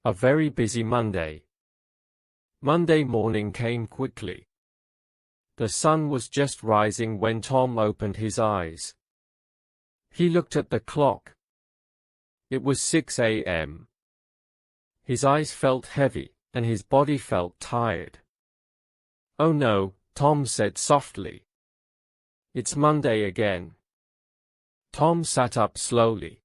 A very busy Monday. Monday morning came quickly. The sun was just rising when Tom opened his eyes. He looked at the clock. It was 6 a.m. His eyes felt heavy, and his body felt tired. "Oh no," Tom said softly. "It's Monday again." Tom sat up slowly.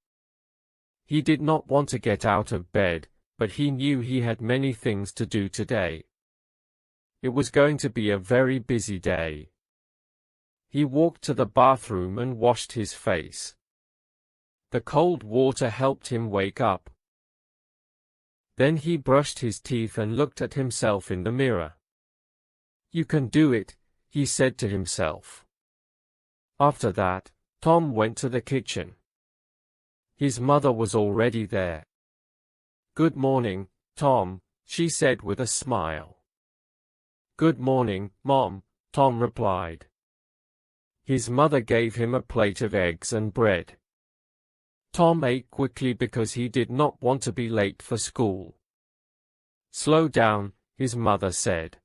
He did not want to get out of bed, but he knew he had many things to do today. It was going to be a very busy day. He walked to the bathroom and washed his face. The cold water helped him wake up. Then he brushed his teeth and looked at himself in the mirror. "You can do it," he said to himself. After that, Tom went to the kitchen. His mother was already there. "Good morning, Tom," she said with a smile. "Good morning, Mom," Tom replied. His mother gave him a plate of eggs and bread. Tom ate quickly because he did not want to be late for school. "Slow down," his mother said.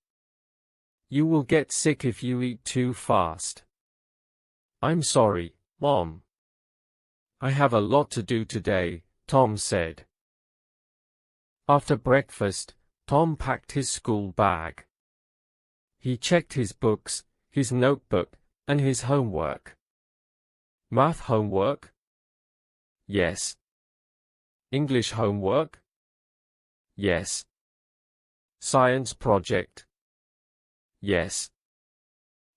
"You will get sick if you eat too fast." "I'm sorry, Mom. I have a lot to do today," Tom said. After breakfast, Tom packed his school bag. He checked his books, his notebook, and his homework. Math homework? Yes. English homework? Yes. Science project? Yes.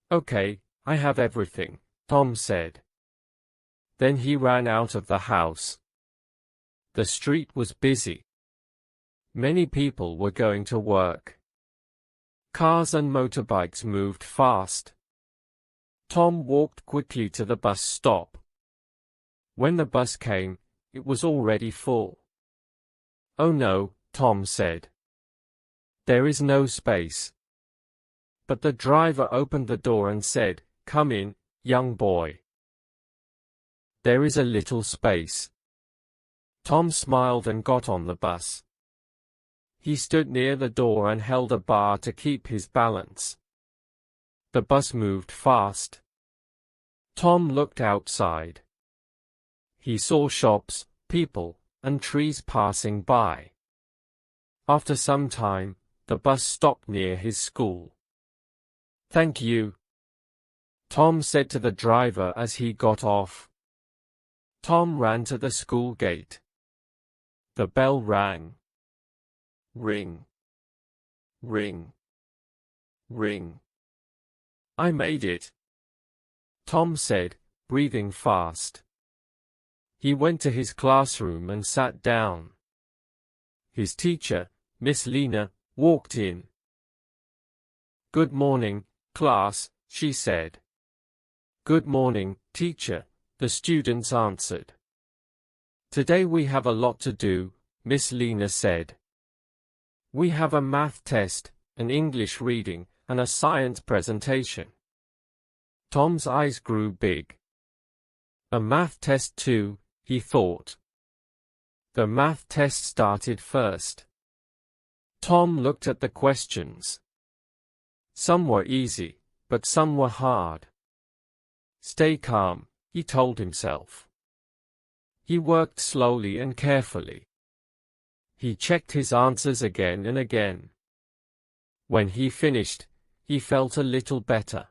"Okay, I have everything," Tom said. Then he ran out of the house. The street was busy. Many people were going to work. Cars and motorbikes moved fast. Tom walked quickly to the bus stop. When the bus came, it was already full. "Oh no," Tom said. "There is no space." But the driver opened the door and said, "Come in, young boy. There is a little space." Tom smiled and got on the bus. He stood near the door and held a bar to keep his balance. The bus moved fast. Tom looked outside. He saw shops, people, and trees passing by. After some time, the bus stopped near his school. "Thank you," Tom said to the driver as he got off. Tom ran to the school gate. The bell rang. Ring. Ring. Ring. "I made it," Tom said, breathing fast. He went to his classroom and sat down. His teacher, Miss Lena, walked in. "Good morning, class," she said. "Good morning, teacher," the students answered. "Today we have a lot to do," Miss Lena said. "We have a math test, an English reading, and a science presentation." Tom's eyes grew big. A math test too, he thought. The math test started first. Tom looked at the questions. Some were easy, but some were hard. "Stay calm," he told himself. He worked slowly and carefully. He checked his answers again and again. When he finished, he felt a little better.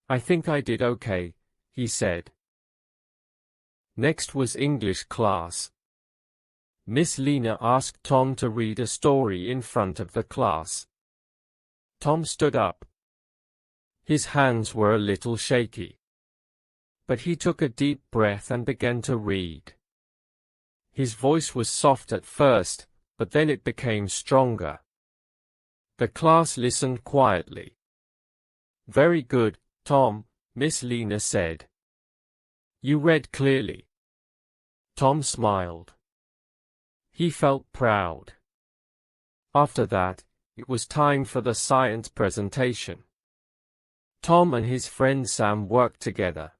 "I think I did okay," he said. Next was English class. Miss Lena asked Tom to read a story in front of the class. Tom stood up. His hands were a little shaky. But he took a deep breath and began to read. His voice was soft at first, but then it became stronger. The class listened quietly. "Very good, Tom," Miss Lena said. "You read clearly." Tom smiled. He felt proud. After that, it was time for the science presentation. Tom and his friend Sam worked together.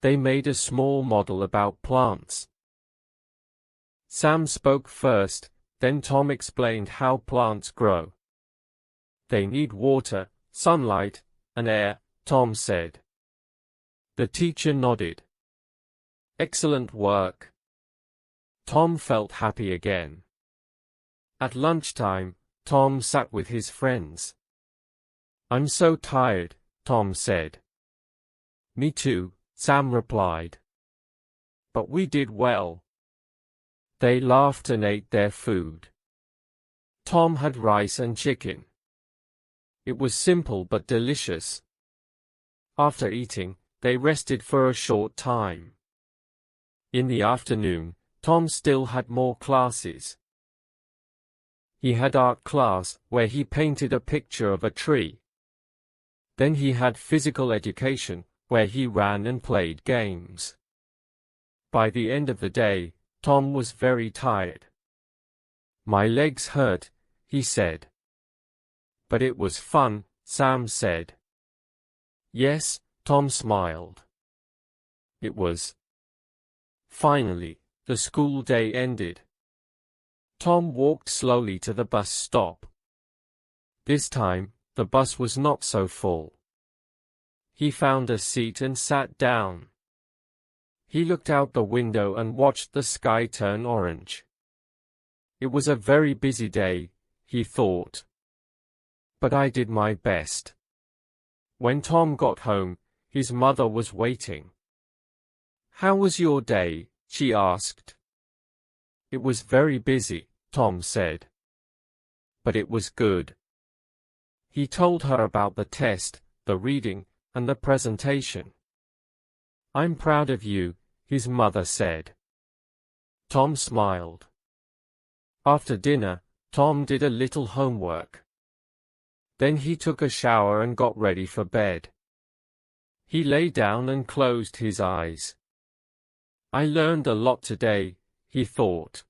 They made a small model about plants. Sam spoke first, Then Tom explained how plants grow. They need water, sunlight, and air, Tom said. The teacher nodded. Excellent work. Tom felt happy again. At lunchtime, Tom sat with his friends. I'm so tired, Tom said. Me too, Sam replied. But we did well. They laughed and ate their food. Tom had rice and chicken. It was simple but delicious. After eating, they rested for a short time. In the afternoon, Tom still had more classes. He had art class, where he painted a picture of a tree. Then he had physical education, where he ran and played games. By the end of the day, Tom was very tired. My legs hurt, he said. But it was fun, Sam said. Yes, Tom smiled. It was. Finally, the school day ended. Tom walked slowly to the bus stop. This time, the bus was not so full. He found a seat and sat down. He looked out the window and watched the sky turn orange. It was a very busy day, he thought. But I did my best. When Tom got home, his mother was waiting. How was your day? She asked. It was very busy, Tom said. But it was good. He told her about the test, the reading, and the presentation. I'm proud of you, his mother said. Tom smiled. After dinner, Tom did a little homework. Then he took a shower and got ready for bed. He lay down and closed his eyes. I learned a lot today, he thought.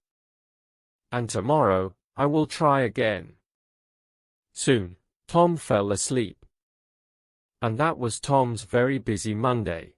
And tomorrow, I will try again. Soon, Tom fell asleep. And that was Tom's very busy Monday.